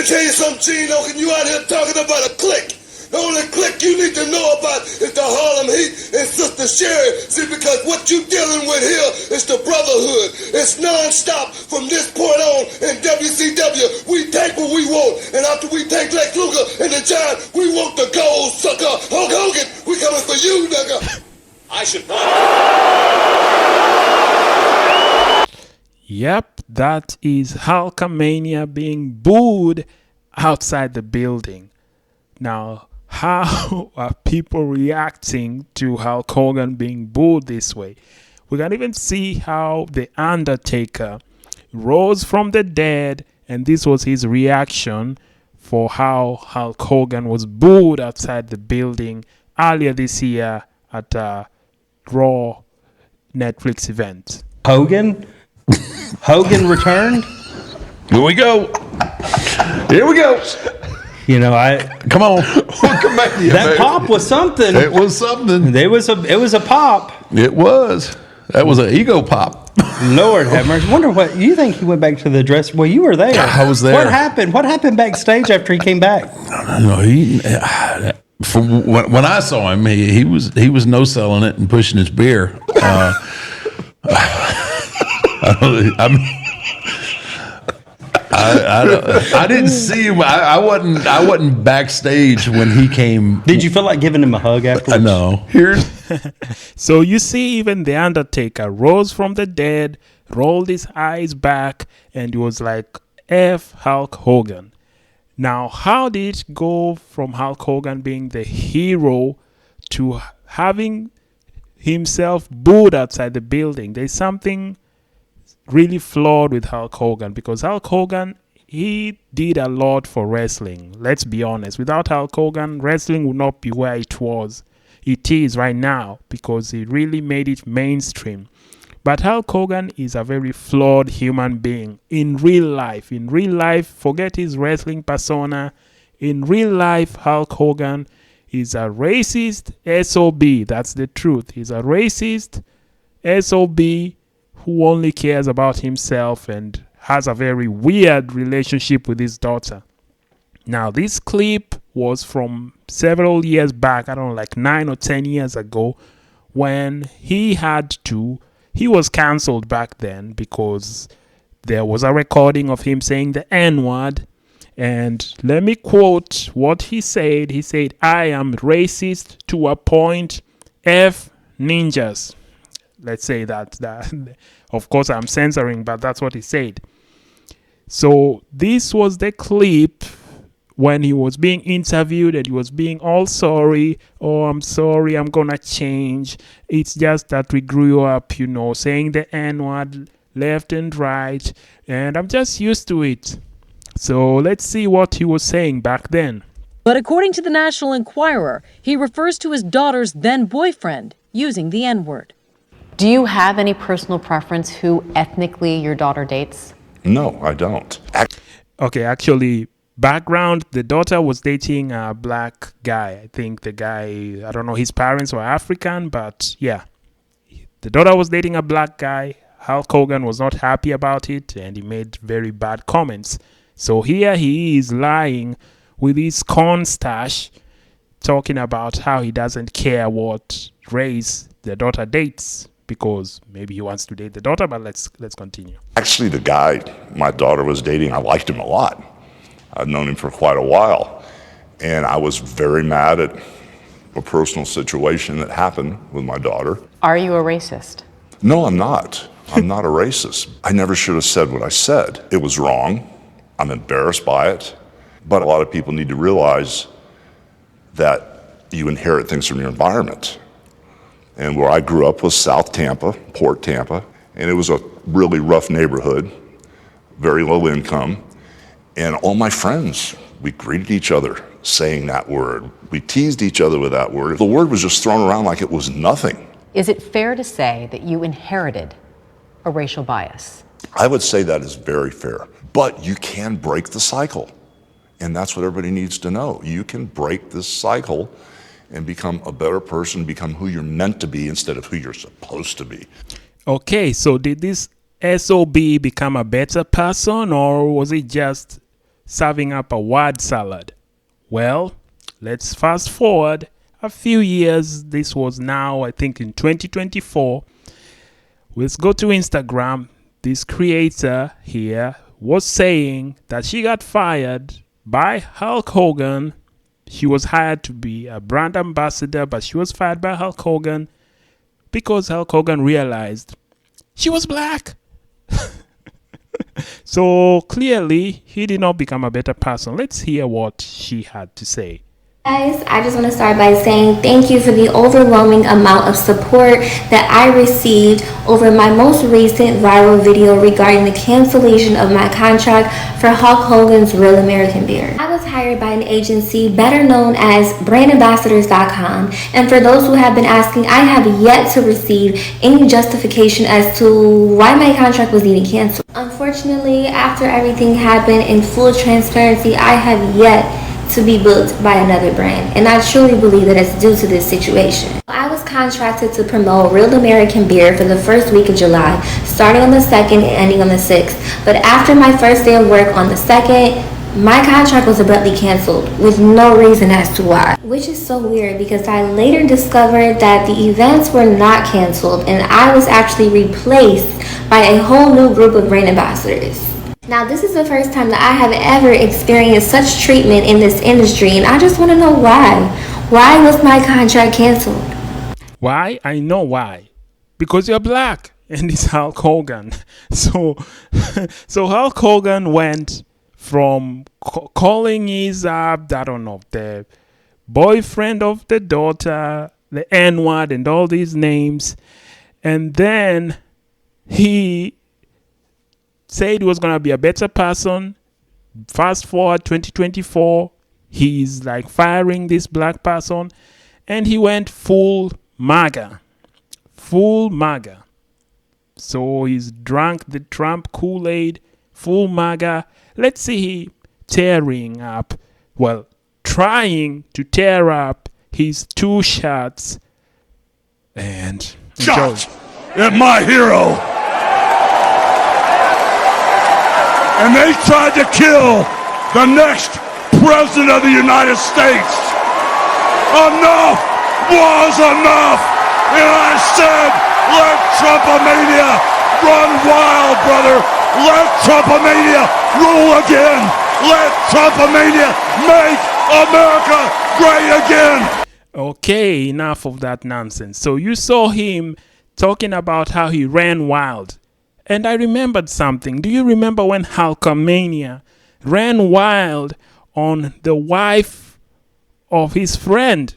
tell you something, Gene Hogan, you out here talking about a clique. The only clique you need to know about is the Harlem Heat and Sister Sherry. See, because what you dealing with here is the brotherhood. It's non-stop from this point on in WCW. We take what we want, and after we take Lex Luger and the Giant, we want the gold, sucker. Hulk Hogan, we coming for you, nigga. I should not. Yep, that is Hulkamania being booed outside the building. Now, how are people reacting to Hulk Hogan being booed this way? We can even see how The Undertaker rose from the dead, and this was his reaction for how Hulk Hogan was booed outside the building earlier this year at a Raw Netflix event. Hogan returned? Here we go. You know, Come on. Welcome back to you, that baby. pop was something. It was something. It was a pop. It was. That was an ego pop. Lord have mercy. Wonder what you think he went back to the dress. Well, you were there. I was there. What happened? What happened backstage after he came back? No, from when I saw him, he was no selling it and pushing his beer. I didn't see him. I wasn't backstage when he came. Did you feel like giving him a hug afterwards? No. So you see, even The Undertaker rose from the dead, rolled his eyes back, and he was like, F Hulk Hogan. Now, how did it go from Hulk Hogan being the hero to having himself booed outside the building? There's something really flawed with Hulk Hogan, because Hulk Hogan, he did a lot for wrestling. Let's be honest. Without Hulk Hogan, wrestling would not be where it is right now, because he really made it mainstream. But Hulk Hogan is a very flawed human being in real life. In real life, forget his wrestling persona. In real life, Hulk Hogan is a racist SOB. That's the truth. He's a racist SOB who only cares about himself and has a very weird relationship with his daughter. Now, this clip was from several years back, I don't know, like 9 or 10 years ago, when he was cancelled back then because there was a recording of him saying the N-word. And let me quote what he said. He said, "I am racist to a point, F ninjas." Let's say that. Of course, I'm censoring, but that's what he said. So this was the clip when he was being interviewed and he was being all sorry. "Oh, I'm sorry, I'm gonna change. It's just that we grew up, saying the N-word left and right, and I'm just used to it." So let's see what he was saying back then. But according to the National Enquirer, he refers to his daughter's then boyfriend using the N-word. Do you have any personal preference who ethnically your daughter dates? No, I don't. Okay, actually, background, the daughter was dating a black guy. I think the guy, I don't know, his parents were African, but yeah. The daughter was dating a black guy. Hulk Hogan was not happy about it, and he made very bad comments. So here he is lying with his corn stash, talking about how he doesn't care what race the daughter dates, because maybe he wants to date the daughter, but let's continue. Actually, the guy my daughter was dating, I liked him a lot. I'd known him for quite a while, and I was very mad at a personal situation that happened with my daughter. Are you a racist? No, I'm not. I'm not a racist. I never should have said what I said. It was wrong. I'm embarrassed by it. But a lot of people need to realize that you inherit things from your environment. And where I grew up was South Tampa, Port Tampa, and it was a really rough neighborhood, very low income. And all my friends, we greeted each other saying that word. We teased each other with that word. The word was just thrown around like it was nothing. Is it fair to say that you inherited a racial bias? I would say that is very fair. But you can break the cycle. And that's what everybody needs to know. You can break this cycle and become a better person, become who you're meant to be instead of who you're supposed to be. Okay, so did this SOB become a better person, or was it just serving up a word salad. Well, let's fast forward a few years. This was now, I think, in 2024. Let's go to Instagram. This creator here was saying that she got fired by Hulk Hogan. She was hired to be a brand ambassador, but she was fired by Hulk Hogan because Hulk Hogan realized she was black. So clearly, he did not become a better person. Let's hear what she had to say. Guys, I just want to start by saying thank you for the overwhelming amount of support that I received over my most recent viral video regarding the cancellation of my contract for Hulk Hogan's Real American Beer. I was hired by an agency better known as brandambassadors.com, and for those who have been asking, I have yet to receive any justification as to why my contract was even canceled. Unfortunately, after everything happened, in full transparency, I have yet to be booked by another brand, and I truly believe that it's due to this situation. I was contracted to promote Real American Beer for the first week of July, starting on the 2nd and ending on the 6th, but after my first day of work on the 2nd, my contract was abruptly canceled with no reason as to why. Which is so weird because I later discovered that the events were not canceled and I was actually replaced by a whole new group of brand ambassadors. Now, this is the first time that I have ever experienced such treatment in this industry, and I just want to know why. Why was my contract canceled? Why? I know why. Because you're black, and it's Hulk Hogan. So Hulk Hogan went from calling his, the boyfriend of the daughter, the N-word, and all these names, and then he said he was going to be a better person. Fast forward 2024, he's like firing this black person, and he went full MAGA. Full MAGA. So he's drunk the Trump Kool-Aid, full MAGA. Let's see him trying to tear up his two shots. And Shot at my hero. And they tried to kill the next president of the United States. Enough was enough. And I said, let Trumpomania run wild, brother. Let Trumpomania rule again. Let Trumpomania make America great again. Okay, enough of that nonsense. So you saw him talking about how he ran wild. And I remembered something. Do you remember when Hulkamania ran wild on the wife of his friend?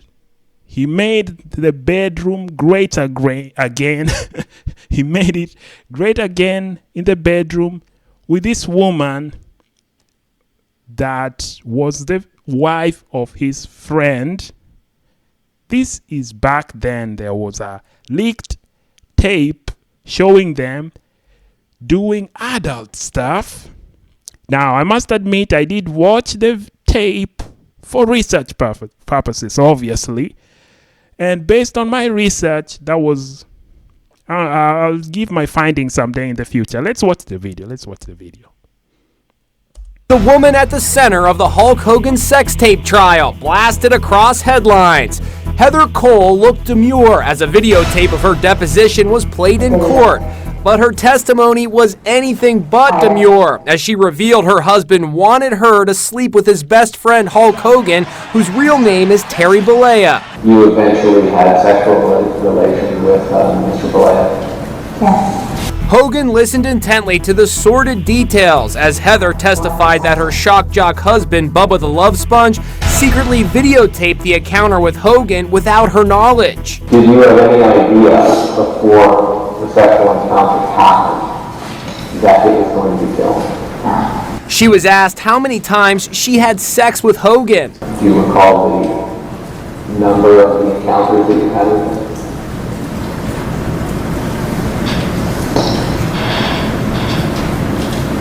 He made the bedroom great again. He made it great again in the bedroom with this woman that was the wife of his friend. This is back then. There was a leaked tape showing them doing adult stuff. Now, I must admit, I did watch the tape for research purposes, obviously. And based on my research, that was... I'll give my findings someday in the future. Let's watch the video. The woman at the center of the Hulk Hogan sex tape trial blasted across headlines. Heather Cole looked demure as a videotape of her deposition was played in court. But her testimony was anything but demure, as she revealed her husband wanted her to sleep with his best friend Hulk Hogan, whose real name is Terry Bollea. You eventually had sexual relations with Mr. Bollea? Yes. Hogan listened intently to the sordid details as Heather testified that her shock jock husband, Bubba the Love Sponge, secretly videotaped the encounter with Hogan without her knowledge. Did you have any idea before the sexual encounter happened that it was going to be filmed? She was asked how many times she had sex with Hogan. Do you recall the number of the encounters that you had with him?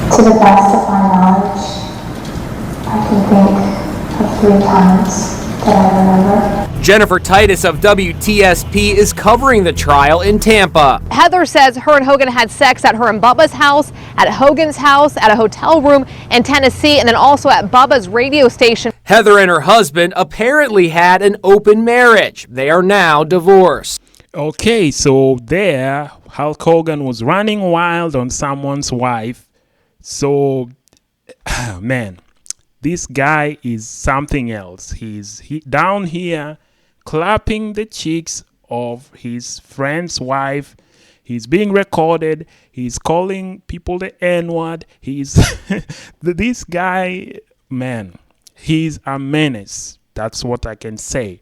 To the best of my knowledge, I can think of 3 times that I remember. Jennifer Titus of WTSP is covering the trial in Tampa. Heather says her and Hogan had sex at her and Bubba's house, at Hogan's house, at a hotel room in Tennessee, and then also at Bubba's radio station. Heather and her husband apparently had an open marriage. They are now divorced. Okay, so there, Hulk Hogan was running wild on someone's wife. So, man, this guy is something else. He's down here clapping the cheeks of his friend's wife. He's being recorded. He's calling people the N-word. He's this guy, man, he's a menace. That's what I can say.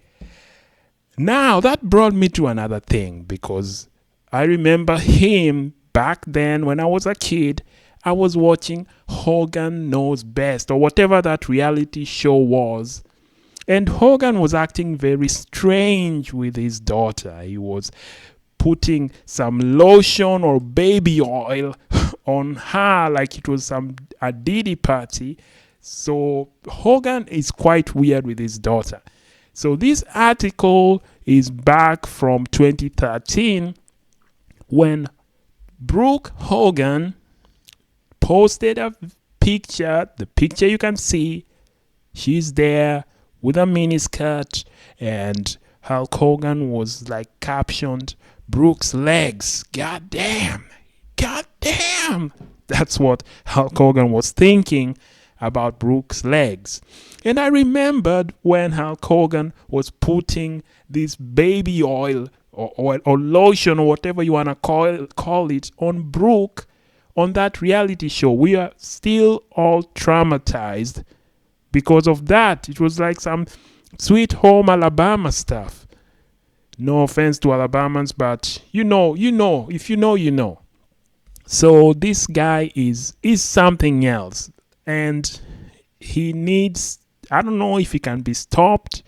Now, that brought me to another thing, because I remember him back then when I was a kid. I was watching Hogan Knows Best, or whatever that reality show was. And Hogan was acting very strange with his daughter. He was putting some lotion or baby oil on her like it was a Diddy party. So Hogan is quite weird with his daughter. So this article is back from 2013 when Brooke Hogan posted a picture. The picture you can see, she's there with a miniskirt, and Hulk Hogan was like captioned, "Brooke's legs, goddamn, goddamn." That's what Hulk Hogan was thinking about Brooke's legs. And I remembered when Hulk Hogan was putting this baby oil or lotion or whatever you want to call it on Brooke on that reality show. We are still all traumatized because of that. It was like some Sweet Home Alabama stuff. No offense to Alabamans, but you know. If you know, you know. So this guy is something else. And he needs, I don't know if he can be stopped.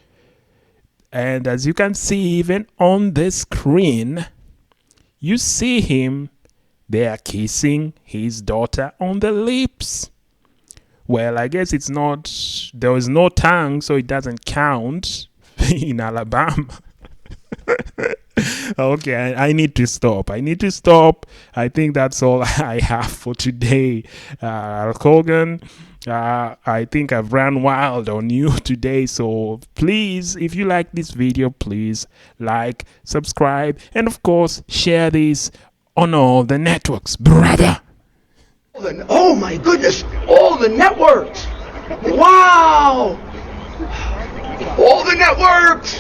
And as you can see, even on the screen, you see him, they are kissing his daughter on the lips. Well, I guess it's not, there is no tongue, so it doesn't count in Alabama. Okay, I need to stop. I think that's all I have for today. Hulk Hogan, I think I've ran wild on you today. So please, if you like this video, please like, subscribe, and of course, share this on all the networks, brother. Oh my goodness, all the networks. Wow. All the networks.